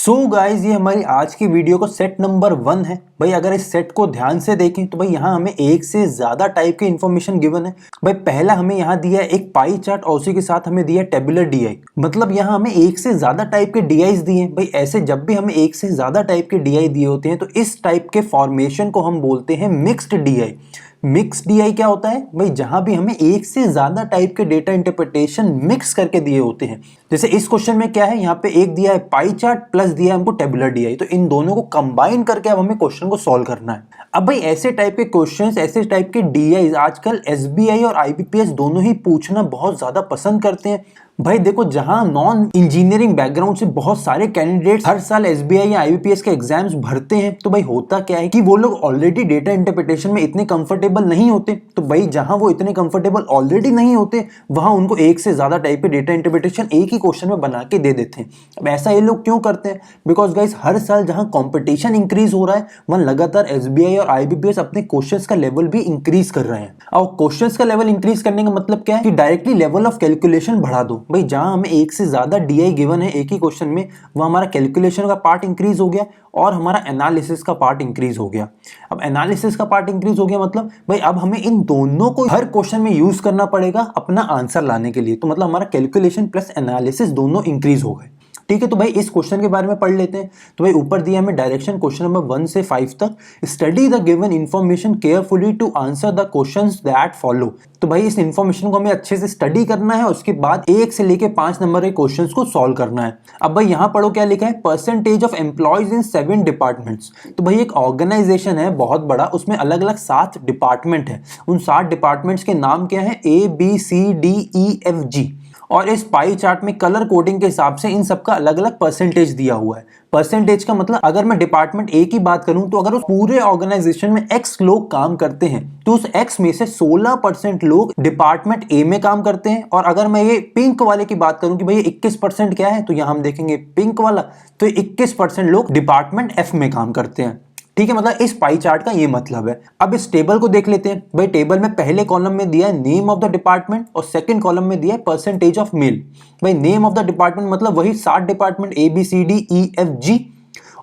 So guys ये हमारी आज की वीडियो को सेट नंबर 1 है। भाई अगर इस सेट को ध्यान से देखें तो भाई यहाँ हमें एक से ज्यादा टाइप की इंफॉर्मेशन गिवन है। भाई पहला हमें यहाँ दिया है एक पाई चार्ट और उसी के साथ हमें दिया है टेबुलर डीआई। मतलब यहाँ हमें एक से ज्यादा टाइप के डीआईज दिए हैं। भाई ऐसे जब भी हमें एक से ज्यादा टाइप के डीआई दिए होते हैं तो इस टाइप के फॉर्मेशन को हम बोलते हैं मिक्स्ड डीआई। मिक्स डीआई क्या होता है भाई, जहां भी हमें एक से ज्यादा टाइप के डेटा इंटरप्रिटेशन मिक्स करके दिए होते हैं। जैसे इस क्वेश्चन में क्या है, यहाँ पे एक दिया है पाई चार्ट प्लस दिया है हमको टेबुलर डीआई, तो इन दोनों को कंबाइन करके अब हमें क्वेश्चन को सॉल्व करना है। अब भाई ऐसे टाइप के क्वेश्चंस, ऐसे टाइप के डीआई आजकल एसबीआई और आईबीपीएस दोनों ही पूछना बहुत ज्यादा पसंद करते हैं। भाई देखो, जहां नॉन इंजीनियरिंग बैकग्राउंड से बहुत सारे कैंडिडेट्स हर साल एसबीआई या आईबीपीएस के एग्जाम्स भरते हैं, तो भाई होता क्या है कि वो लोग ऑलरेडी डेटा इंटरप्रिटेशन में इतने कंफर्टेबल नहीं होते। तो भाई जहां वो इतने कंफर्टेबल ऑलरेडी नहीं होते वहां उनको एक से ज्यादा टाइप के डेटा इंटरप्रिटेशन एक ही क्वेश्चन में बना के दे देते हैं। अब ऐसा ये लोग क्यों करते हैं? बिकॉज गाइस हर साल जहां कॉम्पिटिशन इंक्रीज हो रहा है वहां लगातार एसबीआई और आईबीपीएस अपने क्वेश्चंस का लेवल भी इंक्रीज कर रहे हैं। और क्वेश्चंस का लेवल इंक्रीज करने का मतलब क्या है कि डायरेक्टली लेवल ऑफ कैलकुलेशन बढ़ा दो। भाई जहां हमें एक से ज्यादा डीआई गिवन है एक ही क्वेश्चन में, वह हमारा कैलकुलेशन का पार्ट इंक्रीज हो गया और हमारा एनालिसिस का पार्ट इंक्रीज हो गया। अब एनालिसिस का पार्ट इंक्रीज हो गया मतलब भाई अब हमें इन दोनों को हर क्वेश्चन में यूज करना पड़ेगा अपना आंसर लाने के लिए। तो मतलब हमारा कैलकुलेशन प्लस एनालिसिस दोनों इंक्रीज हो गए। ठीक है, तो भाई इस क्वेश्चन के बारे में पढ़ लेते हैं। तो भाई ऊपर दिया हमें डायरेक्शन क्वेश्चन नंबर 1 से 5 तक। Study the given information carefully to answer the questions that follow. तो भाई इस इंफॉर्मेशन को हमें अच्छे से स्टडी करना है, उसके बाद 1 से लेके 5 नंबर के क्वेश्चंस को सॉल्व करना है। अब भाई यहाँ पढ़ो क्या लिखा है, percentage of employees in 7 departments. तो भाई एक ऑर्गेनाइजेशन है बहुत बड़ा, उसमें अलग अलग 7 डिपार्टमेंट है। उन 7 डिपार्टमेंट्स के नाम क्या है, ABCDEFG। और इस पाई चार्ट में कलर कोडिंग के हिसाब से इन सबका अलग अलग परसेंटेज दिया हुआ है। परसेंटेज का मतलब अगर मैं डिपार्टमेंट ए की बात करूं तो अगर उस पूरे ऑर्गेनाइजेशन में x लोग काम करते हैं तो उस x में से 16% लोग डिपार्टमेंट ए में काम करते हैं। और अगर मैं ये पिंक वाले की बात करूं कि भाई 21% क्या है, तो यहां हम देखेंगे पिंक वाला, तो 21% लोग डिपार्टमेंट एफ में काम करते हैं। ठीक है, मतलब इस पाई चार्ट का ये मतलब है। अब इस टेबल को देख लेते हैं। भाई टेबल में पहले कॉलम में दिया है नेम ऑफ द डिपार्टमेंट और सेकंड कॉलम में दिया है परसेंटेज ऑफ मेल। भाई नेम ऑफ द डिपार्टमेंट मतलब वही 7 डिपार्टमेंट ABCDEFG,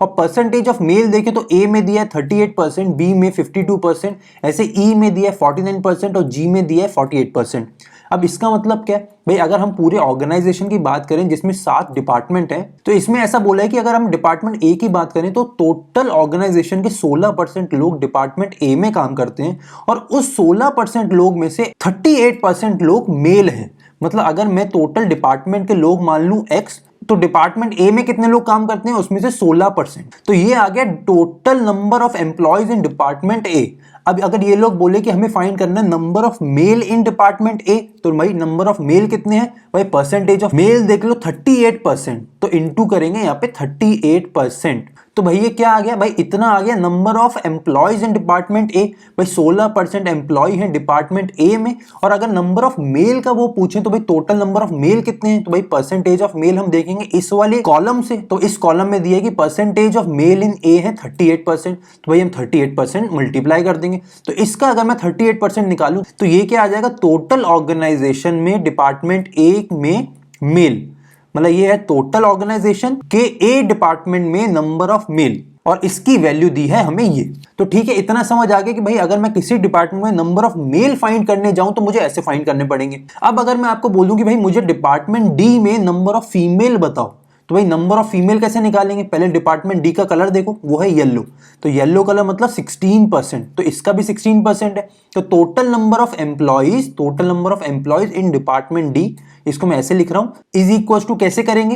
और परसेंटेज ऑफ मेल देखें तो ए में दिया है 38%, बी में 52%, ऐसे ई में दिया है 49% और जी में दिया है 48%। अब इसका मतलब क्या है भाई, अगर हम पूरे ऑर्गेनाइजेशन की बात करें जिसमें 7 डिपार्टमेंट है, तो इसमें ऐसा बोला है कि अगर हम डिपार्टमेंट ए की बात करें तो टोटल ऑर्गेनाइजेशन के 16% लोग डिपार्टमेंट ए में काम करते हैं और उस 16% लोग में से 38% लोग मेल हैं। मतलब अगर मैं टोटल डिपार्टमेंट के लोग मान लूं x, तो डिपार्टमेंट ए में कितने लोग काम करते हैं, उसमें से 16%। तो ये आ गया total number of employees in department A. अब अगर ये लोग बोले कि हमें फाइंड करना है number of male in department A, तो भाई नंबर ऑफ मेल कितने हैं, भाई परसेंटेज ऑफ मेल देख लो 38%, तो इनटू करेंगे यहाँ पे 38%। तो भाई ये क्या आ गया, भाई इतना आ गया number of employees in department A. भाई 16% एम्प्लॉय हैं डिपार्टमेंट ए में, और अगर नंबर ऑफ मेल का वो पूछें तो भाई टोटल नंबर ऑफ मेल कितने हैं, तो भाई परसेंटेज ऑफ मेल हम देखेंगे इस वाले कॉलम से। तो इस कॉलम में दिया है कि परसेंटेज ऑफ मेल इन ए है 38%, तो भाई हम 38% मल्टीप्लाई कर देंगे। तो इसका अगर मैं 38% निकालूं तो ये क्या आ जाएगा, टोटल ऑर्गेनाइजेशन में डिपार्टमेंट ए में मेल, मतलब ये है टोटल ऑर्गेनाइजेशन के ए डिपार्टमेंट में नंबर ऑफ मेल, और इसकी वैल्यू दी है हमें ये। तो ठीक है, इतना समझ आ गया कि भाई अगर मैं किसी डिपार्टमेंट में नंबर ऑफ मेल फाइंड करने जाऊं तो मुझे ऐसे फाइंड करने पड़ेंगे। अब अगर मैं आपको बोलूं कि भाई मुझे डिपार्टमेंट डी में नंबर ऑफ फीमेल बताओ, तो भाई नंबर ऑफ फीमेल कैसे निकालेंगे, पहले डिपार्टमेंट डी का कलर देखो, वो है येलो, तो येलो कलर मतलब 16%, तो इसका भी 16% है। तो total number of employees in department D, इसको मैं ऐसे लिख रहा हूं, इज इक्वल टू कैसे करेंगे,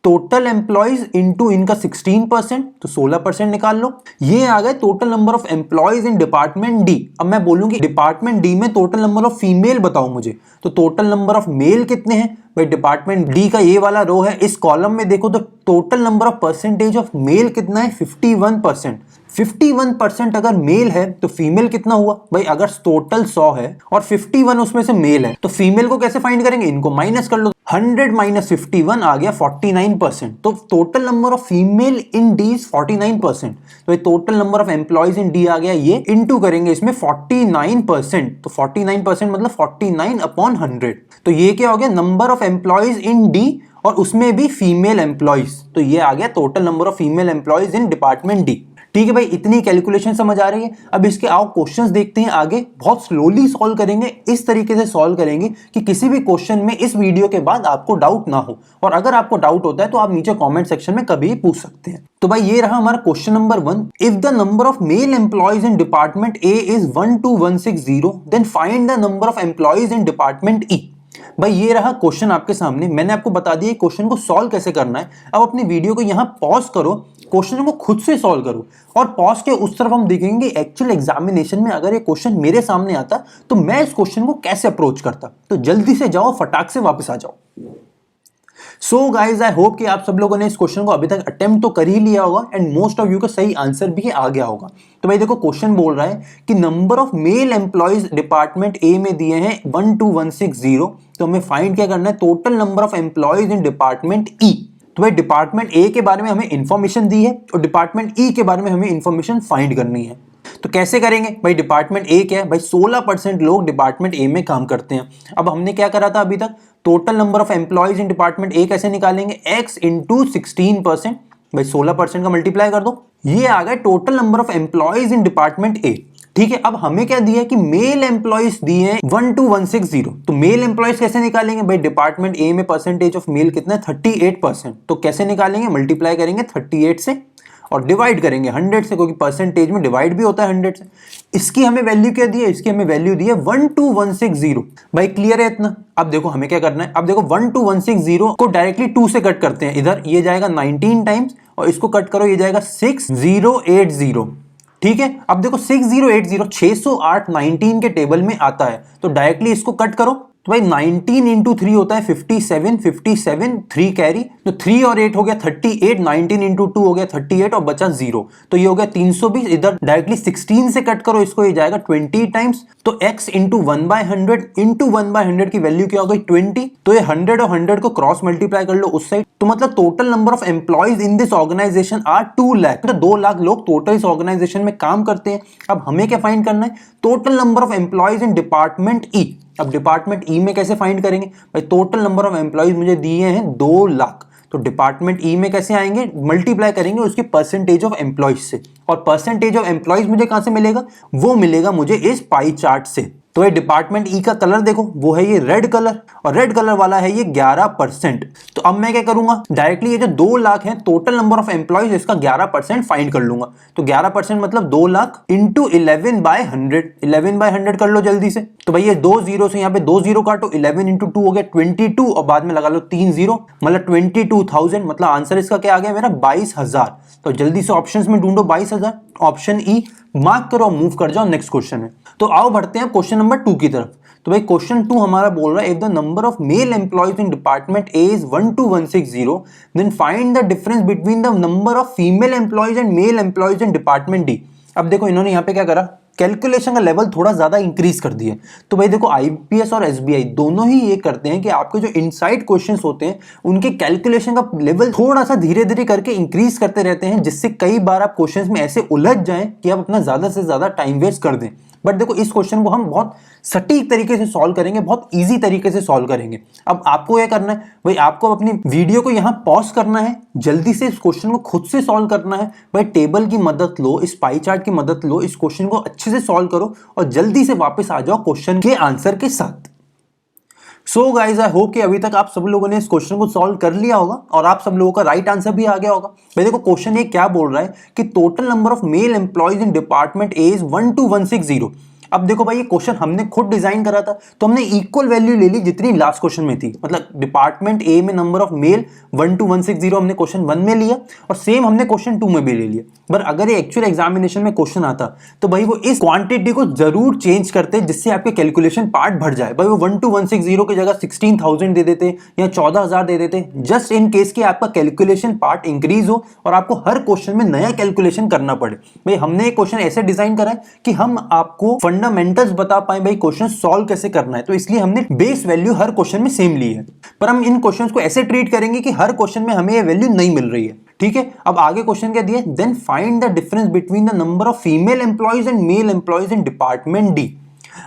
टोटल एम्प्लॉयज इनटू इनका 16%, तो 16% निकाल लो। ये आ गए total number of employees in department D. अब मैं बोलूंगी डिपार्टमेंट डी में टोटल नंबर ऑफ फीमेल बताओ मुझे, तो टोटल नंबर ऑफ मेल कितने हैं, भाई डिपार्टमेंट डी का ये वाला रो है, इस कॉलम में देखो तो total number of percentage of male कितना है, 51%। 51% अगर मेल है तो फीमेल कितना हुआ भाई? अगर टोटल 100 है और 51 उसमें से मेल है तो फीमेल को कैसे फाइंड करेंगे? इनको माइनस कर लो। 100 माइनस 51 आ गया 49%। तो total number of female in D is 49%। तो total number of employees in D आ गया, ये इनटू करेंगे इसमें 49%। तो 49% मतलब 49 अपॉन 100। तो ये क्या हो गया? Number of employees in D और उसमें भी फीमेल एम्प्लॉयज। तो ये आ गया total number of female employees in department D. ठीक है भाई, इतनी कैलकुलेशन समझ आ रही है। अब इसके आओ क्वेश्चंस देखते हैं आगे। बहुत स्लोली सॉल्व करेंगे, इस तरीके से सॉल्व करेंगे कि किसी भी क्वेश्चन में इस वीडियो के बाद आपको डाउट ना हो। और अगर आपको डाउट होता है तो आप नीचे कमेंट सेक्शन में कभी पूछ सकते हैं। तो भाई ये रहा हमारा question number 1। If the number of male employees in department A is 12160 then find the number of employees in department E. भाई ये रहा क्वेश्चन आपके सामने। मैंने आपको बता दिया क्वेश्चन को सॉल्व कैसे करना है। अब अपनी वीडियो को यहां पॉज करो, क्वेश्चन को खुद से सॉल्व करो और पॉज के उस तरफ हम देखेंगे एक्चुअल एग्जामिनेशन में अगर ये क्वेश्चन मेरे सामने आता तो मैं इस क्वेश्चन को कैसे अप्रोच करता। तो जल्दी से जाओ, फटाक से वापस आ जाओ। सो गाइज, आई होप कि आप सब लोगों ने इस क्वेश्चन को अभी तक अटेम्प्ट तो कर ही लिया होगा एंड मोस्ट ऑफ यू का सही आंसर भी आ गया होगा। तो भाई देखो, क्वेश्चन बोल रहा है कि number of male employees department A में दिए हैं 12160। तो हमें फाइंड क्या करना है? Total number of employees in department E. तो भाई डिपार्टमेंट ए के बारे में हमें इंफॉर्मेशन दी है और डिपार्टमेंट ई के बारे में हमें इंफॉर्मेशन फाइंड करनी है। तो कैसे करेंगे भाई? डिपार्टमेंट ए क्या है भाई? 16% लोग डिपार्टमेंट ए में काम करते हैं। अब हमने क्या करा था अभी तक? Total number of employees in department A कैसे निकालेंगे? x into 16%। भाई 16% का मल्टीप्लाई कर दो, ये आ गया total number of employees in department A. ठीक है, अब हमें क्या दिया है कि मेल एम्प्लॉयज दिए हैं 12160। तो मेल एम्प्लॉयज कैसे निकालेंगे भाई? डिपार्टमेंट ए में परसेंटेज ऑफ मेल कितना है? 38%। तो कैसे निकालेंगे? मल्टीप्लाई करेंगे 38 से और डिवाइड करेंगे 100 से, क्योंकि परसेंटेज में डिवाइड भी होता है 100 से। इसकी हमें वैल्यू क्या दी है? इसकी हमें वैल्यू दी है 12160। भाई क्लियर है इतना? अब देखो हमें क्या करना है। अब देखो 12160 को डायरेक्टली 2 से कट करते हैं। इधर ये जाएगा 19 टाइम्स और इसको कट करो, ये जाएगा 6080। ठीक है, अब देखो 6080 608 19 के टेबल में आता है। तो डायरेक्टली इसको कट करो। तो भाई 19 इंटू 3 होता है 57, 57 3 कैरी, तो 3 और 8 हो गया 38, 19 इंटू 2 हो गया 38 और बचा 0। तो ये हो गया 320। इधर डायरेक्टली 16 से कट करो इसको, ये जाएगा 20 टाइम्स। तो x इंटू 1/100 इंटू 1/100 की वैल्यू क्या हो गई? 20। तो ये 100 और 100 को क्रॉस मल्टीप्लाई कर लो उस साइड। तो मतलब total number of employees in this organisation are 2 lakh. तो 2 लाख लोग टोटल इस ऑर्गेनाइजेशन में काम करते हैं। अब हमें क्या फाइंड करना है? Total number of employees in department E. अब डिपार्टमेंट ई में कैसे फाइंड करेंगे भाई? टोटल नंबर ऑफ एम्प्लॉयज मुझे दिए हैं 2 लाख। तो डिपार्टमेंट ई में कैसे आएंगे? मल्टीप्लाई करेंगे उसके परसेंटेज ऑफ एम्प्लॉयज से। और परसेंटेज ऑफ एम्प्लॉयज मुझे कहां से मिलेगा? वो मिलेगा मुझे इस पाई चार्ट से। तो ये डिपार्टमेंट ई का कलर देखो, वो है ये रेड कलर और रेड कलर वाला है ये 11%। तो अब मैं क्या करूंगा? डायरेक्टली ये जो 2 लाख है टोटल नंबर ऑफ एम्प्लॉयज, इसका 11% फाइंड कर लूंगा। तो 11% मतलब 2 लाख इंटू 11/100। 11/100 कर लो जल्दी से। तो भाई ये 2 जीरो से यहाँ पे 2 जीरो काटो, 11 इंटू 2 हो गया 22 और बाद में लगा लो 3 जीरो, मतलब 22,000। मतलब आंसर इसका क्या आ गया मेरा? 22,000। तो जल्दी से ऑप्शंस में ढूंढो 22,000। ऑप्शन ई मार्क करो, मूव कर जाओ नेक्स्ट क्वेश्चन में। तो आओ बढ़ते हैं क्वेश्चन नंबर 2 की तरफ। तो भाई क्वेश्चन 2 हमारा बोल रहा है if the number of male employees in department A is 12160 then find the difference between the number of female employees and male employees in department D. अब देखो इन्होंने यहाँ पे क्या करा? कैलकुलेशन का लेवल थोड़ा ज्यादा इंक्रीज कर दिया। तो भाई देखो आईपीएस और एसबीआई दोनों ही ये करते हैं कि आपके जो इनसाइड क्वेश्चंस होते हैं उनके कैलकुलेशन का लेवल थोड़ा सा धीरे धीरे करके इंक्रीज करते रहते हैं, जिससे कई बार आप क्वेश्चंस में ऐसे उलझ जाएं कि आप अपना ज्यादा से ज्यादा टाइम वेस्ट कर दें। बट देखो इस क्वेश्चन को हम बहुत सटीक तरीके से सॉल्व करेंगे, बहुत इजी तरीके से सॉल्व करेंगे। अब आपको क्या करना है भाई? आपको अपनी वीडियो को यहाँ पॉज करना है, जल्दी से इस क्वेश्चन को खुद से सॉल्व करना है। भाई टेबल की मदद लो, इस पाई चार्ट की मदद लो, इस क्वेश्चन को अच्छे से सॉल्व करो और जल्दी से वापस आ जाओ क्वेश्चन के आंसर के साथ। सो गाइज, आई होप कि अभी तक आप सब लोगों ने इस क्वेश्चन को सॉल्व कर लिया होगा और आप सब लोगों का राइट आंसर भी आ गया होगा। भाई देखो क्वेश्चन ये क्या बोल रहा है कि total number of male employees in department A is 12160। अब देखो भाई ये क्वेश्चन हमने खुद डिजाइन करा था, तो हमने इक्वल वैल्यू ले ली जितनी लास्ट क्वेश्चन में थी। मतलब डिपार्टमेंट ए में नंबर ऑफ मेल 12160 हमने क्वेश्चन 1 में लिया और सेम हमने क्वेश्चन 2 में भी ले लिया। पर अगर ये एक्चुअल एग्जामिनेशन में क्वेश्चन आता तो भाई वो इस क्वांटिटी को जरूर चेंज करते जिससे आपके कैलकुलेशन पार्ट भर जाए। भाई वो 12160 की जगह 16,000 दे देते या 14,000 दे देते, जस्ट इन केस कि आपका कैलकुलेशन पार्ट इंक्रीज हो और आपको हर क्वेश्चन में नया कैलकुलेशन करना पड़े। भाई हमने एक क्वेश्चन ऐसे डिजाइन करा है कि हम आपको फंडामेंटल्स बता पाए भाई क्वेश्चन सॉल्व कैसे करना है, तो इसलिए हमने बेस वैल्यू हर क्वेश्चन में सेम ली है। पर हम इन क्वेश्चंस को ऐसे ट्रीट करेंगे कि हर क्वेश्चन में हमें ये वैल्यू नहीं मिल रही है। ठीक है, अब आगे क्वेश्चन क्या दिया, then find the difference between the number of female employees and male employees in department D.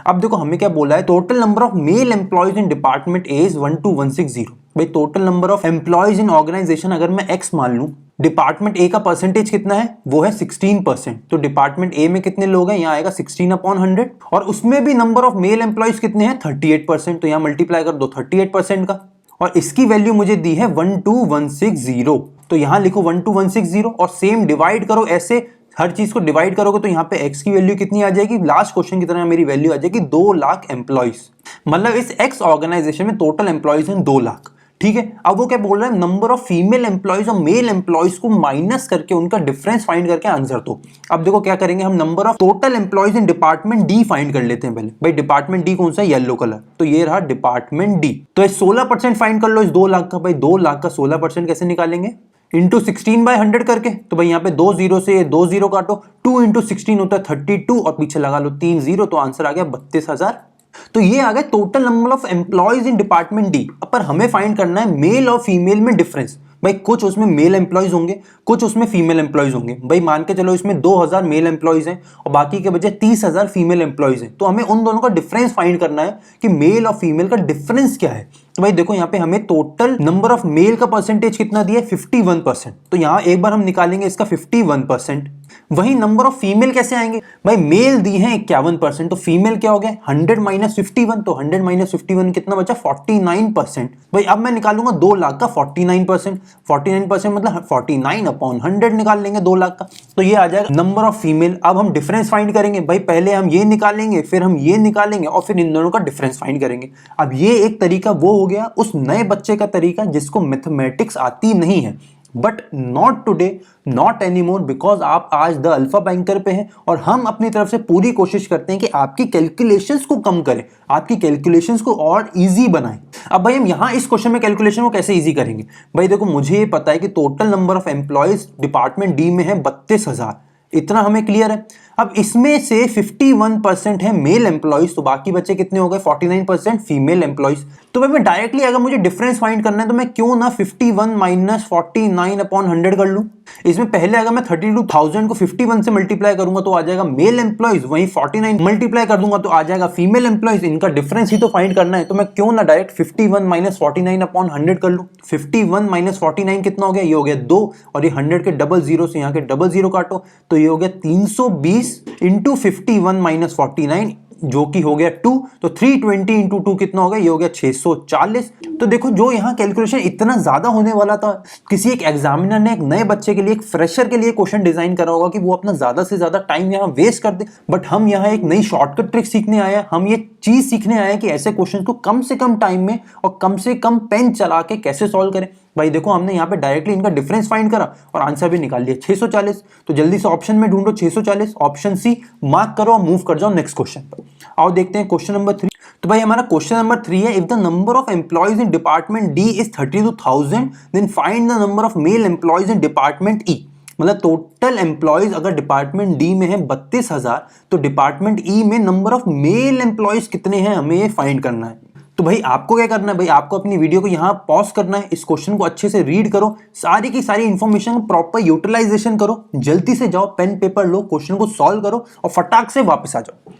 अब देखो हमें क्या बोला है, total number of male employees in department A is 12160। भाई total number of employees in organisation अगर मैं x मान लूं, डिपार्टमेंट ए का परसेंटेज कितना है, वो है 16%। तो डिपार्टमेंट ए में कितने लोग हैं, यहाँ आएगा 16/100 और उसमें भी नंबर ऑफ मेल एम्प्लॉइज कितने हैं 38%। तो यहाँ मल्टीप्लाई कर दो 38% का, और इसकी वैल्यू मुझे दी है 12160। तो यहां लिखो 12160 और सेम डिवाइड करो, ऐसे हर चीज को डिवाइड करोगे तो यहाँ पे x की वैल्यू कितनी आ जाएगी, लास्ट क्वेश्चन की तरह मेरी वैल्यू आ जाएगी 2 लाख एम्प्लॉइज। मतलब इस x ऑर्गेनाइजेशन में टोटल एम्प्लॉइज हैं 2 लाख। ठीक है, अब वो क्या बोल रहा है, नंबर ऑफ फीमेल एम्प्लॉइज और मेल एम्प्लॉइज को माइनस करके उनका डिफरेंस फाइंड करके आंसर दो। अब देखो क्या करेंगे, हम number of total employees in department D find कर लेते हैं पहले। भाई डिपार्टमेंट डी कौन सा है, येलो कलर, तो ये रहा डिपार्टमेंट डी। तो 16% फाइंड कर लो इस 2 लाख का। भाई 2 लाख का 16% कैसे निकालेंगे, इंटू 16/100 करके। तो भाई यहाँ पे 2 जीरो से 2 जीरो काटो, 2 इंटू 16 होता है 32 और पीछे लगा लो 3 जीरो, तो आंसर आ गया 32,000। तो ये आ गया total number of employees in department D. पर हमें फाइंड करना है मेल और फीमेल में डिफरेंस। भाई कुछ उसमें मेल एम्प्लॉइज होंगे, कुछ उसमें फीमेल एम्प्लॉइज होंगे। भाई मान के चलो इसमें 2000 मेल एम्प्लॉइज हैं और बाकी के बचे 30,000 फीमेल एम्प्लॉइज हैं। तो हमें उन दोनों का डिफरेंस फाइंड करना है कि मेल और फीमेल का डिफरेंस क्या है। तो भाई देखो यहाँ पे हमें टोटल नंबर ऑफ मेल का परसेंटेज कितना दिया है 51%। तो यहाँ एक बार हम निकालेंगे इसका 51%। वही नंबर ऑफ फीमेल कैसे आएंगे, भाई मेल दी है 51%, तो फीमेल क्या हो गया 100 माइनस 51, तो 100 माइनस 51 कितना बचा 49%। भाई अब मैं निकालूंगा 2 लाख का 49%, 49% मतलब 49/100 निकाल लेंगे 2 लाख का, तो ये आ जाएगा नंबर ऑफ फीमेल। अब हम डिफरेंस फाइंड करेंगे, भाई पहले हम ये निकालेंगे, फिर हम ये निकालेंगे और फिर इन दोनों का डिफरेंस फाइंड करेंगे। अब ये एक तरीका वो हो गया उस नए बच्चे का तरीका जिसको मैथमेटिक्स आती नहीं है, but not today, not anymore, because आप आज द अल्फा बैंकर पे हैं और हम अपनी तरफ से पूरी कोशिश करते हैं कि आपकी कैलकुलेशंस को कम करें, आपकी कैलकुलेशंस को और इजी बनाएं। अब भाई हम यहां इस क्वेश्चन में कैलकुलेशन को कैसे इजी करेंगे, भाई देखो मुझे ये पता है कि total number of employees department D में है 32,000, इतना हमें क्लियर है। अब इसमें से 51% है मेल एम्प्लॉइज, तो बाकी बच्चे कितने हो गए 49% फीमेल एम्प्लॉइज। तो भाई मैं डायरेक्टली अगर मुझे डिफरेंस फाइंड करना है तो मैं क्यों ना 51 माइनस 49/100 कर लूं। इसमें पहले अगर मैं 32,000 को 51 से मल्टीप्लाई करूंगा तो आ जाएगा मेल एम्प्लॉइज, वहीं 49 मल्टीप्लाई कर दूंगा तो आ जाएगा फीमेल एम्प्लॉइज। इनका डिफरेंस ही तो फाइंड करना है, तो मैं क्यों ना डायरेक्ट 51 माइनस 49/100 कर लूं। 51 माइनस 49 कितना हो गया, ये हो गया 2, और ये 100 के डबल जीरो से यहाँ के डबल जीरो काटो तो ये हो गया 320 इंटू 51 माइनस 49 जो कि हो गया 2, तो 320 इंटू 2 कितना हो गया, ये हो गया 640। तो देखो जो यहाँ कैलकुलेशन इतना ज्यादा होने वाला था, किसी एक एग्जामिनर ने एक नए बच्चे के लिए, एक फ्रेशर के लिए क्वेश्चन डिजाइन करा होगा कि वो अपना ज्यादा से ज्यादा टाइम यहाँ वेस्ट कर दे, बट हम यहाँ एक नई शॉर्टकट ट्रिक सीखने आए हैं। हम ये चीज सीखने आए हैं कि ऐसे क्वेश्चन को कम से कम टाइम में और कम से कम पेन चला के कैसे सॉल्व करें। भाई देखो हमने यहाँ पे डायरेक्टली इनका डिफरेंस फाइंड करा और आंसर भी निकाल लिया 640। तो जल्दी से ऑप्शन में ढूंढो 640, ऑप्शन सी मार्क करो और मूव कर जाओ नेक्स्ट क्वेश्चन पर। आओ देखते हैं क्वेश्चन नंबर 3। तो भाई हमारा क्वेश्चन नंबर 3 है, if the number of employees in department D is 32,000 then find the number of male employees in department E. मतलब टोटल एम्प्लॉइज अगर डिपार्टमेंट डी में है 32,000 तो डिपार्टमेंट ई में नंबर ऑफ मेल एम्प्लॉइज कितने हैं हमें ये फाइंड करना है। तो भाई आपको क्या करना है, भाई आपको अपनी वीडियो को यहाँ पॉज करना है, इस क्वेश्चन को अच्छे से रीड करो, सारी की सारी इंफॉर्मेशन प्रॉपर यूटिलाइजेशन करो, जल्दी से जाओ पेन पेपर लो, क्वेश्चन को सॉल्व करो और फटाक से वापस आ जाओ।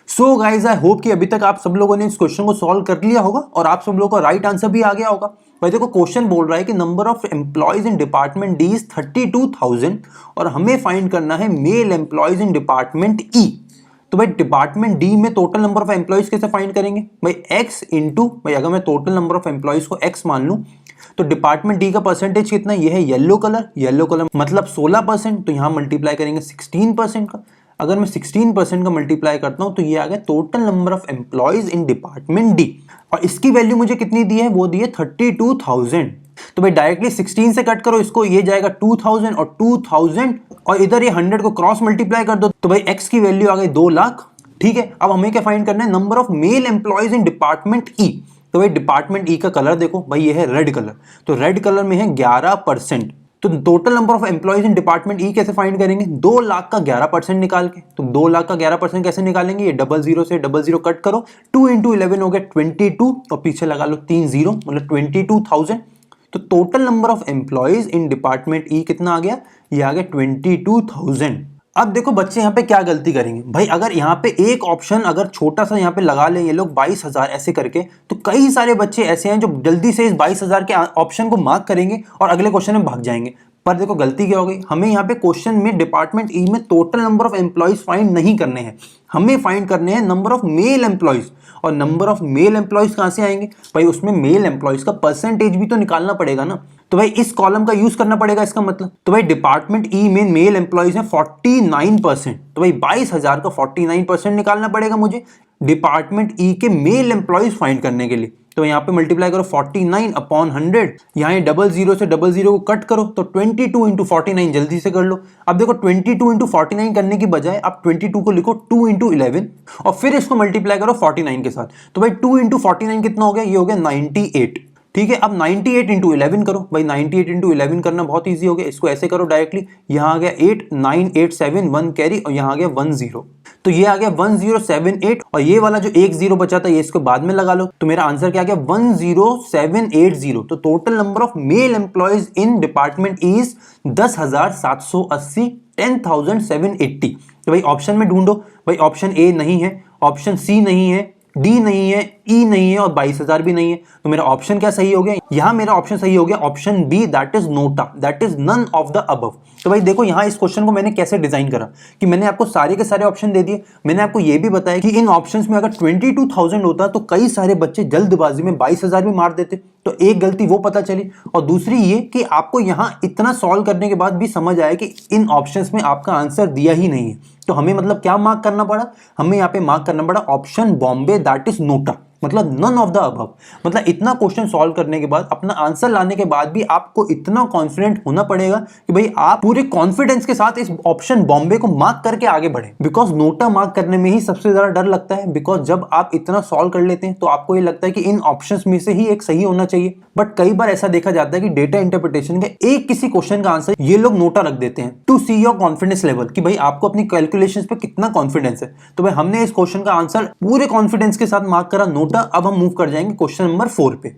सो गाइज आई होप कि अभी तक आप सब लोगों ने इस क्वेश्चन को सॉल्व कर लिया होगा और आप सब लोगों का राइट आंसर भी आ गया होगा। भाई देखो क्वेश्चन बोल रहा है कि number of employees in department D is 32,000 और हमें फाइंड करना है mail employees in department E. तो भाई डिपार्टमेंट डी में टोटल नंबर ऑफ एम्प्लॉइज कैसे फाइंड करेंगे, भाई x इंटू, भाई अगर मैं टोटल नंबर ऑफ एम्प्लॉइज को x मान लूं तो डिपार्टमेंट डी का परसेंटेज कितना, ये है येलो कलर मतलब 16%, तो यहां मल्टीप्लाई करेंगे 16% का। अगर मैं 16% का मल्टीप्लाई करता हूं तो ये आ गया total number of employees in department D, और इसकी वैल्यू मुझे कितनी दी है, वो दी है 32,000। तो भाई डायरेक्टली 16 से कट करो इसको, ये जाएगा 2000 और 2000 और इधर ये 100 को क्रॉस मल्टीप्लाई कर दो, तो भाई x की वैल्यू आ गई 2 लाख। ठीक है, अब हमें क्या फाइंड करना है, number of male employees in department E. तो भाई डिपार्टमेंट ई का कलर देखो भाई, ये है रेड कलर, तो रेड कलर में है 11%। तो total number of employees in department E कैसे फाइंड करेंगे, 2 लाख का 11% निकाल के। तो 2 लाख का 11% कैसे निकालेंगे, ये 00 से 00 कट करो, 2 इंटू 11 हो गया 22 और पीछे लगा लो 3 0, मतलब 22,000। तो total number of employees in department E कितना आ गया, ये आ गया 22,000। अब देखो बच्चे यहाँ पे क्या गलती करेंगे भाई, अगर यहाँ पे एक ऑप्शन अगर छोटा सा यहाँ पे लगा ले ये लोग 22,000 ऐसे करके, तो कई सारे बच्चे ऐसे हैं जो जल्दी से इस 22,000 के ऑप्शन को मार्क करेंगे और अगले क्वेश्चन में भाग जाएंगे। पर देखो गलती क्या हो गई, हमें यहाँ पे क्वेश्चन में डिपार्टमेंट ई में total number of employees find नहीं करने हैं, हमें फाइंड करने हैं नंबर ऑफ मेल एम्प्लॉयज। और नंबर ऑफ मेल एम्प्लॉयज कहां से आएंगे भाई, उसमें मेल एम्प्लॉयज का परसेंटेज भी तो निकालना पड़ेगा ना, तो भाई इस कॉलम का यूज करना पड़ेगा इसका मतलब। तो भाई डिपार्टमेंट ई में मेल एम्प्लॉयज है 49%, तो भाई 22,000 का 49% निकालना पड़ेगा मुझे डिपार्टमेंट ई के मेल एम्प्लॉयज फाइंड करने के लिए। तो यहाँ पे मल्टीप्लाई करो 49 अपॉन 100, यहाँ 00 से 00 को कट करो, तो 22 इंटू 49 जल्दी से कर लो। अब देखो 22 इंटू 49 करने की बजाय आप 22 को लिखो 2 इंटू 11 और फिर इसको मल्टीप्लाई करो 49 के साथ। तो भाई 2 इंटू 49 कितना हो गया, ये हो गया 98। ठीक है, अब 98 इंटू 11 करो भाई, 98 इंटू 11 करना बहुत ईजी हो गया, इसको ऐसे करो डायरेक्टली, यहाँ आ गया 8 9 8 7 1 कैरी और यहाँ आ गया 10, तो ये आ गया 1078 और ये वाला जो 10 बचा था ये इसको बाद में लगा लो, तो मेरा आंसर क्या आ गया 10780। तो total number of male employees in department is 10,780, 10,780। तो भाई ऑप्शन में ढूंढो, भाई ऑप्शन ए नहीं है, ऑप्शन सी नहीं है, डी नहीं है, ई नहीं है और 22,000 भी नहीं है, तो मेरा ऑप्शन क्या सही हो गया, यहां मेरा ऑप्शन सही हो गया option B, that is NOTA, that is none of the above. तो भाई देखो यहां इस क्वेश्चन को मैंने कैसे डिजाइन करा कि मैंने आपको सारे के सारे ऑप्शन दे दिए, मैंने आपको ये भी बताया कि इन ऑप्शंस में अगर 22,000 होता तो कई सारे बच्चे जल्दबाजी में 22,000 भी मार देते, तो एक गलती वो पता चली, और दूसरी ये कि आपको यहां इतना सॉल्व करने के बाद भी समझ आया कि इन ऑप्शंस में आपका आंसर दिया ही नहीं है, तो हमें मतलब क्या मार्क करना पड़ा, हमें यहाँ पे मार्क करना पड़ा option Bombay, that is NOTA, मतलब नन ऑफ द अबव। मतलब इतना क्वेश्चन सॉल्व करने के बाद, अपना आंसर लाने के बाद भी आपको इतना कॉन्फिडेंट होना पड़ेगा कि भाई आप पूरे कॉन्फिडेंस के साथ इस ऑप्शन बॉम्बे को मार्क करके आगे बढ़े, बिकॉज नोटा मार्क करने में ही सबसे ज्यादा डर लगता है, बिकॉज जब आप इतना सॉल्व कर लेते हैं तो आपको ये लगता है कि इन ऑप्शंस में से ही एक सही होना चाहिए, बट कई बार ऐसा देखा जाता है कि डेटा इंटरप्रिटेशन के एक किसी क्वेश्चन का आंसर ये लोग नोटा रख देते हैं to see your confidence level, कि भाई आपको अपनी कैलकुलेशंस पे कितना कॉन्फिडेंस है। तो भाई हमने इस क्वेश्चन का आंसर पूरे कॉन्फिडेंस के साथ मार्क करा नोटा। अब हम मूव कर जाएंगे क्वेश्चन नंबर 4 पे।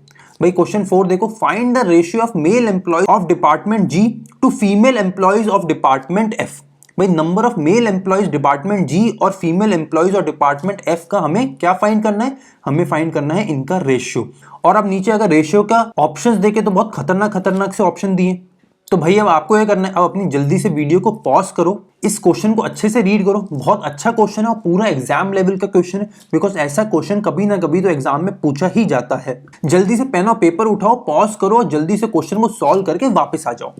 भाई क्वेश्चन 4 देखो, find the ratio of male employee of department G to female employees of department F. भाई number of male employees department G और फीमेल एम्प्लॉयज और डिपार्टमेंट एफ का हमें क्या फाइंड करना है, हमें फाइंड करना है इनका रेशियो। और अब नीचे अगर रेशियो का ऑप्शंस देखे तो बहुत खतरनाक से ऑप्शन दिए, तो भाई अब आपको क्या करना है, अब अपनी जल्दी से वीडियो को पॉज करो, इस क्वेश्चन को अच्छे से रीड करो, बहुत अच्छा क्वेश्चन है और पूरा एग्जाम लेवल का क्वेश्चन है, बिकॉज ऐसा क्वेश्चन कभी ना कभी तो एग्जाम में पूछा ही जाता है। जल्दी से पेन और पेपर उठाओ, पॉज करो और जल्दी से क्वेश्चन को सॉल्व करके वापस आ जाओ।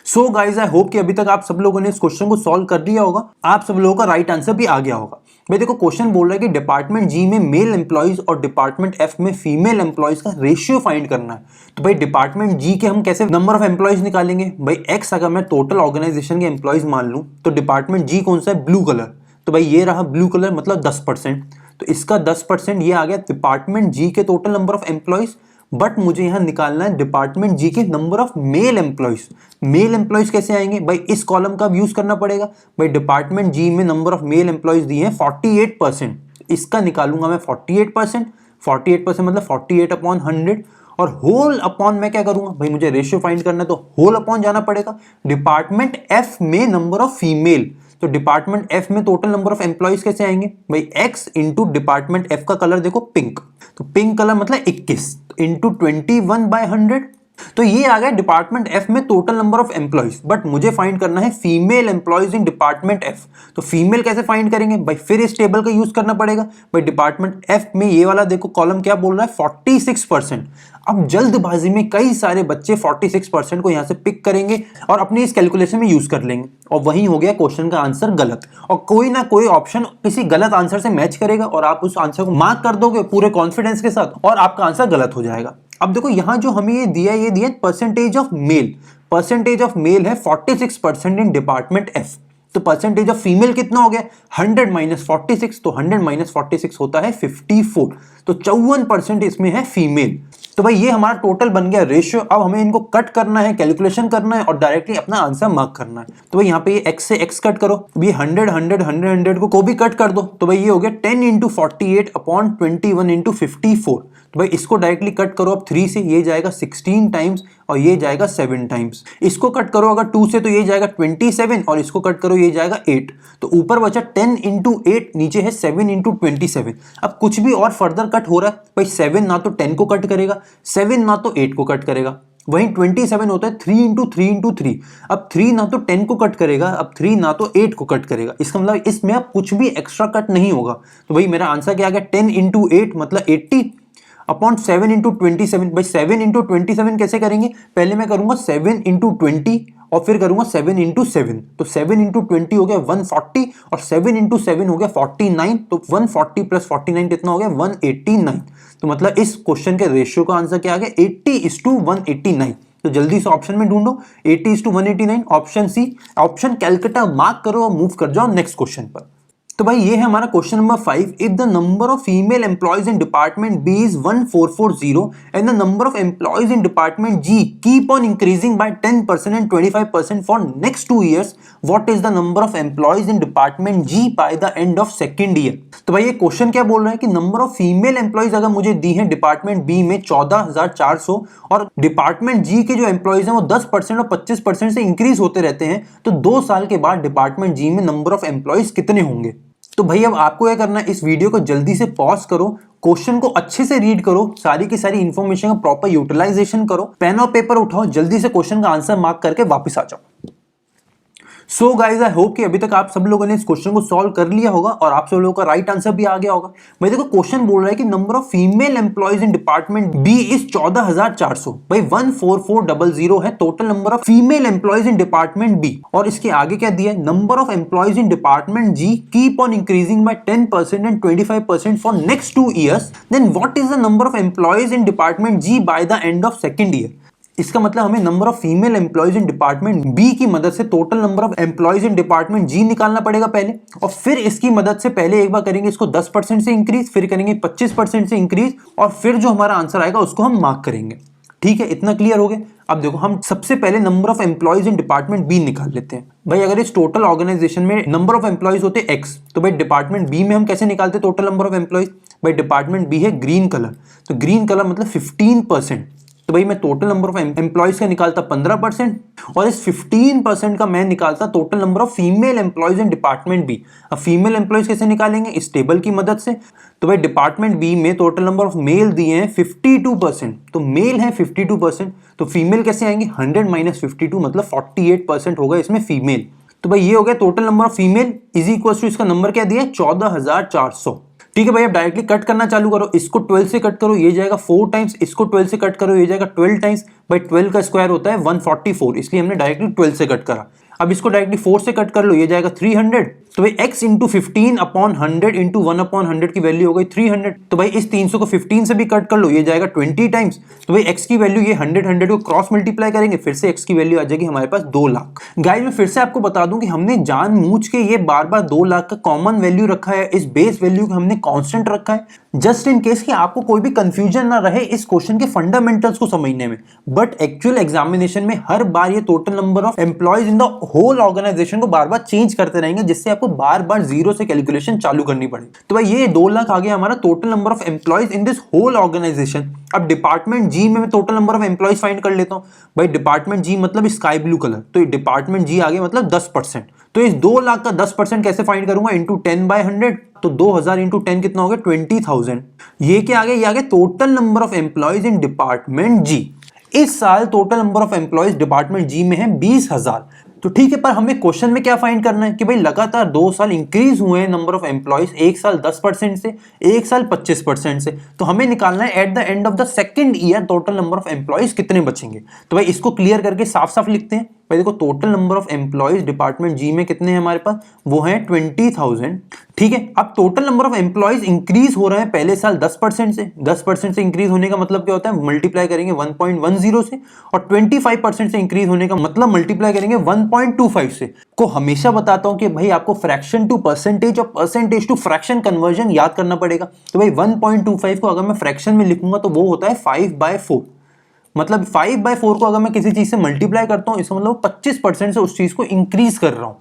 सो गाइज आई होप कि अभी तक आप सब लोगों ने इस क्वेश्चन को सॉल्व कर दिया होगा, आप सब लोगों का राइट आंसर भी आ गया होगा। भाई देखो क्वेश्चन बोल रहा है कि डिपार्टमेंट जी में मेल एम्प्लॉयज और डिपार्टमेंट एफ में फीमेल एम्प्लॉयज का रेशियो फाइंड करना है। तो भाई डिपार्टमेंट जी के हम कैसे नंबर ऑफ एम्प्लॉयज निकालेंगे, भाई एक्स अगर मैं टोटल ऑर्गेनाइजेशन के एम्प्लॉयज मान लूं तो डिपार्टमेंट जी कौन सा है, ब्लू कलर, तो भाई ये रहा ब्लू कलर मतलब 10%, तो इसका 10% ये आ गया डिपार्टमेंट जी के total number of employees. But मुझे यहां निकालना है डिपार्टमेंट जी के number of male employees. Mail employees कैसे आएंगे, भाई इस कॉलम का यूज करना पड़ेगा। भाई डिपार्टमेंट जी में नंबर ऑफ मेल एम्प्लॉयज दिए हैं 48%, इसका निकालूंगा मैं 48%, 48% मतलब 48 अपॉन 100, और होल अपॉन मैं क्या करूंगा, भाई मुझे रेशियो फाइंड करना है तो होल अपॉन जाना पड़ेगा। डिपार्टमेंट एफ में नंबर ऑफ फीमेल, तो डिपार्टमेंट एफ में टोटल नंबर ऑफ एम्प्लॉयज कैसे आएंगे, भाई एक्स इंटू डिपार्टमेंट एफ का कलर देखो पिंक, तो पिंक कलर मतलब 21 इंटू 21/100, तो ये आ गया डिपार्टमेंट एफ में total number of employees, but मुझे फाइंड करना है female employees in department F. तो फीमेल कैसे फाइंड करेंगे भाई, फिर इस टेबल का यूज करना पड़ेगा भाई। डिपार्टमेंट एफ में ये वाला देखो कॉलम क्या बोल रहा है, 46%। अब जल्दबाजी में कई सारे बच्चे 46% को यहां से पिक करेंगे और अपनी इस कैलकुलेशन में यूज कर लेंगे, और वही हो गया क्वेश्चन का आंसर गलत। और कोई ना कोई ऑप्शन किसी गलत आंसर से मैच करेगा और आप उस आंसर को मार्क कर दोगे पूरे कॉन्फिडेंस के साथ, और आपका आंसर गलत हो जाएगा। अब देखो यहां जो हमें ये दिया percentage of male. Percentage of male है 46% इन डिपार्टमेंट एफ। तो परसेंटेज ऑफ फीमेल कितना हो गया, 100 माइनस 46, तो 100 माइनस 46 होता है 54। तो 54% इसमें है फीमेल। तो भाई ये हमारा टोटल बन गया रेशियो। अब हमें इनको कट करना है, कैलकुलेशन करना है और डायरेक्टली अपना आंसर मार्क करना है। तो भाई यहाँ पे ये x से x कट करो, ये 100 100 100 100 को भी कट कर दो। तो भाई ये हो गया 10 इंटू 48 अपॉन 21 इंटू 54। तो भाई इसको डायरेक्टली कट करो अब 3 से, ये जाएगा 16 टाइम्स और ये जाएगा 7 टाइम्स। इसको कट करो अगर 2 से तो ये जाएगा 27 और इसको कट करो ये जाएगा 8। तो ऊपर बचा 10 इंटू 8, नीचे है 7 इंटू 27। अब कुछ भी और फर्दर कट हो रहा है भाई, 7 ना तो 10 को कट करेगा, 7 ना तो 8 को कट करेगा, वहीं 27 होता है 3 इंटू 3 इंटू 3। अब 3 ना तो 10 को कट करेगा, अब 3 ना तो 8 को कट करेगा। इसका मतलब इसमें अब कुछ भी एक्स्ट्रा कट नहीं होगा। तो भाई मेरा आंसर क्या आ गया, 10 इंटू 8 मतलब 80 अपॉन 7 इंटू 27। भाई 7 इंटू 27 कैसे करेंगे, पहले मैं करूंगा 7 इंटू 20 और फिर करूंगा 7 इंटू 7। तो 7 इंटू 20 हो गया 140 और 7 इंटू 7 हो गया 49। तो 140 प्लस 49 कितना हो गया, 189। तो मतलब इस क्वेश्चन के रेशियो का आंसर क्या आ गया, 80:189। तो जल्दी से ऑप्शन में ढूंढो 80:189, option C. Option calculator mark करो और मूव कर जाओ नेक्स्ट क्वेश्चन पर। तो भाई ये है हमारा question number 5। If the number of female employees in department B is 1440 and the number of employees in department G keep on increasing by 10% and 25% for next 2 years, what is the number of employees in department G by the end of second year. तो भाई ये question क्या बोल रहा है कि number of female employees अगर मुझे दी है डिपार्टमेंट बी में 14,400 और डिपार्टमेंट जी के जो एम्प्लॉयज हैं वो 10% और 25% से इंक्रीज होते रहते हैं, तो 2 साल के बाद डिपार्टमेंट जी में नंबर ऑफ एम्प्लॉयज कितने होंगे। तो भाई अब आपको क्या करना है, इस वीडियो को जल्दी से पॉज करो, क्वेश्चन को अच्छे से रीड करो, सारी की सारी इंफॉर्मेशन का प्रॉपर यूटिलाइजेशन करो, पेन और पेपर उठाओ, जल्दी से क्वेश्चन का आंसर मार्क करके वापस आ जाओ। सो गाइज आई होप कि अभी तक आप सब लोगों ने इस क्वेश्चन को सॉल्व कर लिया होगा और आप सब लोगों का राइट आंसर भी आ गया होगा। भाई देखो क्वेश्चन बोल रहा है कि number of female employees in department B is 14,400। भाई 14400 है total number of female employees in department B, और इसके आगे क्या दिया है, number of employees in department G keep on increasing by 10% and 25% for next 2 years, then what is the number of employees in department G by the end of second year. इसका मतलब हमें number of female employees in department B की मदद से total number of employees in department G निकालना पड़ेगा पहले, और फिर इसकी मदद से पहले एक बार करेंगे इसको 10% से इंक्रीज, फिर करेंगे 25% से इंक्रीज, और फिर जो हमारा आंसर आएगा उसको हम मार्क करेंगे। ठीक है, इतना क्लियर हो गया। अब देखो हम सबसे पहले number of employees in department B निकाल लेते हैं। भाई अगर इस टोटल ऑर्गेनाइजेशन में नंबर ऑफ एम्प्लॉयज होते एक्स, तो भाई डिपार्टमेंट बी में हम कैसे निकालते टोटल नंबर ऑफ एम्प्लॉयज। भाई डिपार्टमेंट बी है ग्रीन कलर, तो ग्रीन कलर मतलब 15%। तो भाई मैं टोटल नंबर ऑफ एम्प्लॉयज का निकालता 15% और इस 15% का मैं निकालता total number of female employees in department B. अब फीमेल एम्प्लॉयज कैसे निकालेंगे, इस टेबल की मदद से। तो भाई डिपार्टमेंट बी में टोटल नंबर ऑफ मेल दिए हैं 52%, तो मेल है 52%, तो फीमेल कैसे आएंगे, 100 माइनस 52 मतलब 48% होगा इसमें फीमेल। तो भाई ये हो गया total number of female is equal to इसका नंबर क्या दिया है 14,400। ठीक है भाई अब डायरेक्टली कट करना चालू करो, इसको 12 से कट करो ये जाएगा 4 टाइम्स, इसको 12 से कट करो ये जाएगा 12 टाइम्स। भाई 12 का स्क्वायर होता है 144, इसलिए हमने डायरेक्टली 12 से कट करा। अब इसको डायरेक्टली 4 से कट कर लो ये जाएगा 300। तो भाई x into 15 upon 100 into 1 upon 100 की वैल्यू हो गई 300। तो भाई इस 300 को 15 से भी कट कर लो ये जाएगा 20 टाइम्स। तो भाई x की वैल्यू ये 100 को क्रॉस मल्टीप्लाई करेंगे, फिर से x की वैल्यू आ जाएगी हमारे पास 2 लाख। गाइस मैं फिर से आपको बता दूं कि हमने जानबूझ के ये बार बार 2 लाख का कॉमन वैल्यू रखा है, इस बेस वैल्यू को हमने कांस्टेंट रखा है, जस्ट इन केस कि आपको कोई भी कंफ्यूजन ना रहे इस क्वेश्चन के फंडामेंटल्स को समझने में। बट एक्चुअल एग्जामिनेशन में हर बार ये total number of employees in the whole organisation को बार बार चेंज करते रहेंगे, जिससे आपको बार बार जीरो से कैलकुलेशन चालू करनी पड़े। तो भाई ये 2 लाख आ गया हमारा total number of employees in this whole organisation. अब डिपार्टमेंट जी में मैं total number of employees find कर लेता हूं। भाई डिपार्टमेंट जी मतलब स्काई ब्लू कलर, तो डिपार्टमेंट जी आ गया मतलब 10%। तो इस 2 लाख का 10% कैसे फाइंड करूंगा, इंटू 10/100, तो 2000 इंटू 10 कितना हो गया 20,000। ये क्या आ गया, ये आ गया total number of employees in department G. इस साल total number of employees department G में है 20,000। तो ठीक है, पर हमें क्वेश्चन में क्या फाइंड करना है कि भाई लगातार 2 साल इंक्रीज हुए हैं नंबर ऑफ एम्प्लॉयज, एक साल 10% से, एक साल 25% से। तो हमें निकालना है at the end of the second year total number of employees कितने बचेंगे। तो भाई इसको क्लियर करके साफ साफ लिखते हैं। भाई देखो, total number of employees department G में कितने हैं हमारे पास, वो है 20,000। ठीक है, अब total number of employees increase हो रहे हैं पहले साल 10% से। 10% से इंक्रीज होने का मतलब क्या होता है, मल्टीप्लाई करेंगे 1.10 से, और 25% से इंक्रीज होने का मतलब मल्टीप्लाई करेंगे 1.25 से। को हमेशा बताता हूं कि भाई आपको फ्रैक्शन टू परसेंटेज और परसेंटेज टू फ्रैक्शन कन्वर्जन याद करना पड़ेगा। तो भाई 1.25 को अगर मैं फ्रैक्शन में लिखूंगा तो वो होता है 5/4। मतलब 5/4 को अगर मैं किसी चीज से मल्टीप्लाई करता हूं, इसका मतलब 25% से उस चीज को इंक्रीज कर रहा हूं।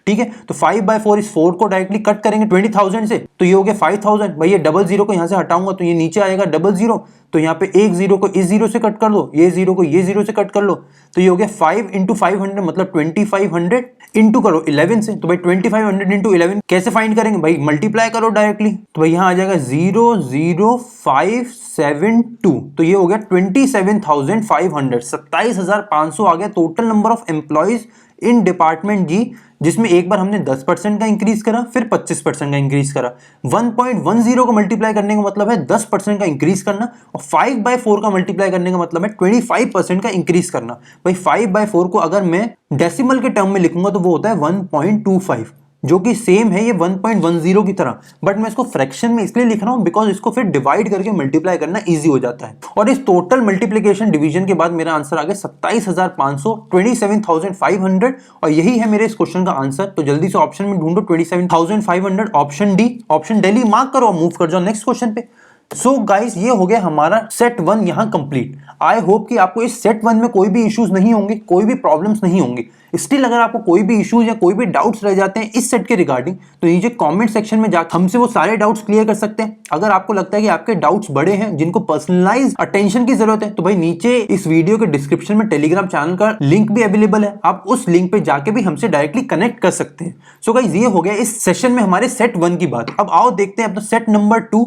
ठीक है, तो 5/4 इस 4 को डायरेक्टली कट करेंगे 20,000 से, तो ये हो गया 5,000। भाई ये डबल जीरो को यहां से हटाऊंगा तो ये नीचे आएगा डबल जीरो, तो यहाँ पे एक जीरो को इस जीरो से कट कर लो, ये जीरो को ये जीरो से कट कर लो, तो ये हो गया 5 × 500 मतलब 2500 इंटू करो 11 से। तो भाई 2500 इंटू 11 कैसे फाइंड करेंगे, भाई मल्टीप्लाई करो डायरेक्टली। तो भाई यहाँ आ जाएगा 00572, तो ये हो गया 27,500, 27,500 आ गया total number of employees in department G, जिसमें एक बार हमने 10% का इंक्रीज करा, फिर 25% का इंक्रीज करा। 1.10 को मल्टीप्लाई करने का मतलब है 10% का इंक्रीज करना, और 5/4 का मल्टीप्लाई करने का मतलब है 25% का इंक्रीज करना। भाई 5/4 को अगर मैं डेसिमल के टर्म में लिखूंगा तो वो होता है 1.25, जो कि सेम है ये 1.10 की तरह, बट मैं इसको फ्रैक्शन में इसलिए लिख रहा हूं बिकॉज इसको फिर डिवाइड करके मल्टीप्लाई करना इजी हो जाता है। और इस टोटल मल्टीप्लिकेशन डिवीजन के बाद मेरा आंसर आ गया 27,500, 27,500, और यही है मेरे इस क्वेश्चन का आंसर। तो जल्दी से ऑप्शन में ढूंढो 27,500, option D, option daily mark करो, मूव कर जाओ नेक्स्ट क्वेश्चन पे। सो गाइस, ये हो गया हमारा सेट 1 यहां कंप्लीट। आई होप कि आपको इस सेट 1 में कोई भी इश्यूज नहीं होंगे, कोई भी प्रॉब्लम्स नहीं होंगी। स्टिल अगर आपको कोई भी इश्यूज या कोई भी डाउट्स रह जाते हैं इस सेट के रिगार्डिंग, तो नीचे कमेंट सेक्शन में जाकर हमसे वो सारे डाउट्स क्लियर कर सकते हैं। अगर आपको लगता है कि आपके डाउट्स बड़े हैं जिनको पर्सनलाइज अटेंशन की जरूरत है, तो भाई नीचे इस वीडियो के डिस्क्रिप्शन में टेलीग्राम चैनल का लिंक भी अवेलेबल है, आप उस लिंक पे जाके भी हमसे डायरेक्टली कनेक्ट कर सकते हैं। सो गाइस, ये हो गया इस सेशन में हमारे सेट 1 की बात। अब आओ देखते हैं अपना सेट नंबर 2।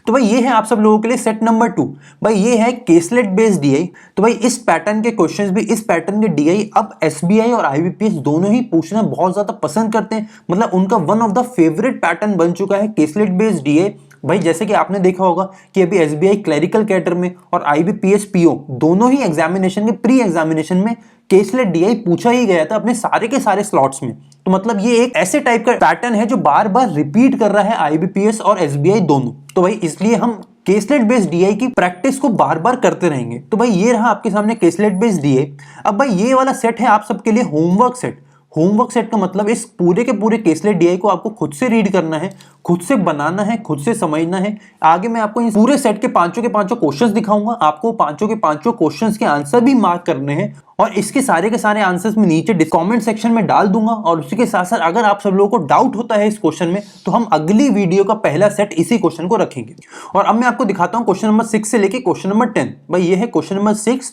तो भाई ये है आप सब लोगों के लिए सेट नंबर 2। भाई ये है केसलेट बेस्ड डीआई। तो भाई इस पैटर्न के क्वेश्चंस भी, इस पैटर्न के डीआई अब एसबीआई और आईबीपीएस दोनों ही पूछना बहुत ज्यादा पसंद करते हैं। मतलब उनका one of the favourite pattern बन चुका है केसलेट बेस्ड डीआई। भाई जैसे कि आपने देखा होगा कि अभी एसबीआई क्लरिकल कैडर में और आईबीपीएस पीओ दोनों ही एग्जामिनेशन के प्री एग्जामिनेशन में केसलेट डीआई पूछा ही गया था अपने सारे के सारे स्लॉट्स में। तो मतलब ये एक ऐसे टाइप का पैटर्न है जो बार बार रिपीट कर रहा है आईबीपीएस और एसबीआई दोनों। तो भाई इसलिए हम केसलेट बेस्ड डीआई की प्रैक्टिस को बार बार करते रहेंगे। तो भाई ये रहा आपके सामने केसलेट बेस्ड डीआई। अब भाई ये वाला सेट है आप सबके लिए होमवर्क सेट। होमवर्क सेट का मतलब इस पूरे के पूरे केसलेट डीआई को आपको खुद से रीड करना है, खुद से बनाना है, खुद से समझना है। आगे मैं आपको इस पूरे सेट के पांचों के पांचों क्वेश्चंस दिखाऊंगा, आपको पांचों के पांचों क्वेश्चंस के आंसर भी मार्क करने हैं, और इसके सारे के सारे आंसर्स में नीचे कमेंट सेक्शन में डाल दूंगा। और उसी के साथ साथ अगर आप सब लोगों को डाउट होता है इस क्वेश्चन में, तो हम अगली वीडियो का पहला सेट इसी क्वेश्चन को रखेंगे। और अब मैं आपको दिखाता हूं क्वेश्चन नंबर 6 से लेके क्वेश्चन नंबर 10। भाई ये है question number 6,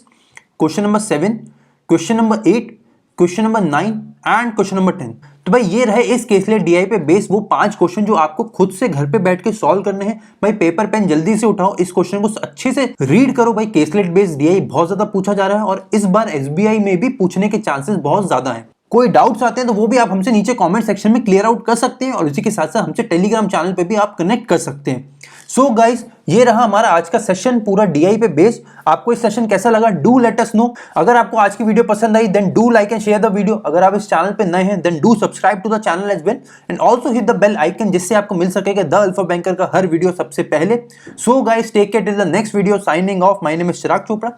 question number 7, question number 8, question number 9 and question number 10। तो भाई ये रहे इस केसलेट डीआई पे बेस वो 5 क्वेश्चन जो आपको खुद से घर पे बैठ के सॉल्व करने हैं। भाई पेपर पेन जल्दी से उठाओ, इस क्वेश्चन को अच्छे से रीड करो। भाई केसलेट बेस्ड डीआई बहुत ज्यादा पूछा जा रहा है और इस बार एसबीआई में भी पूछने के चांसेस बहुत ज्यादा हैं। कोई डाउट्स आते हैं तो वो भी आप हमसे नीचे कमेंट सेक्शन में क्लियर आउट कर सकते हैं, और इसी के साथ साथ हमसे टेलीग्राम चैनल पे भी आप कनेक्ट कर सकते हैं। सो गाइस, ये रहा हमारा आज का सेशन पूरा डीआई पे बेस्ड। आपको इस सेशन कैसा लगा, डू लेट अस नो। अगर आपको आज की वीडियो पसंद आई then do like and share the video. अगर आप इस चैनल पे नए हैं then do subscribe to the channel as well and also hit the bell icon, जिससे आपको मिल सकेगा द अल्फा बैंकर का हर वीडियो सबसे पहले। So guys, take care till the next video. Signing off, my name is Chirag Chopra.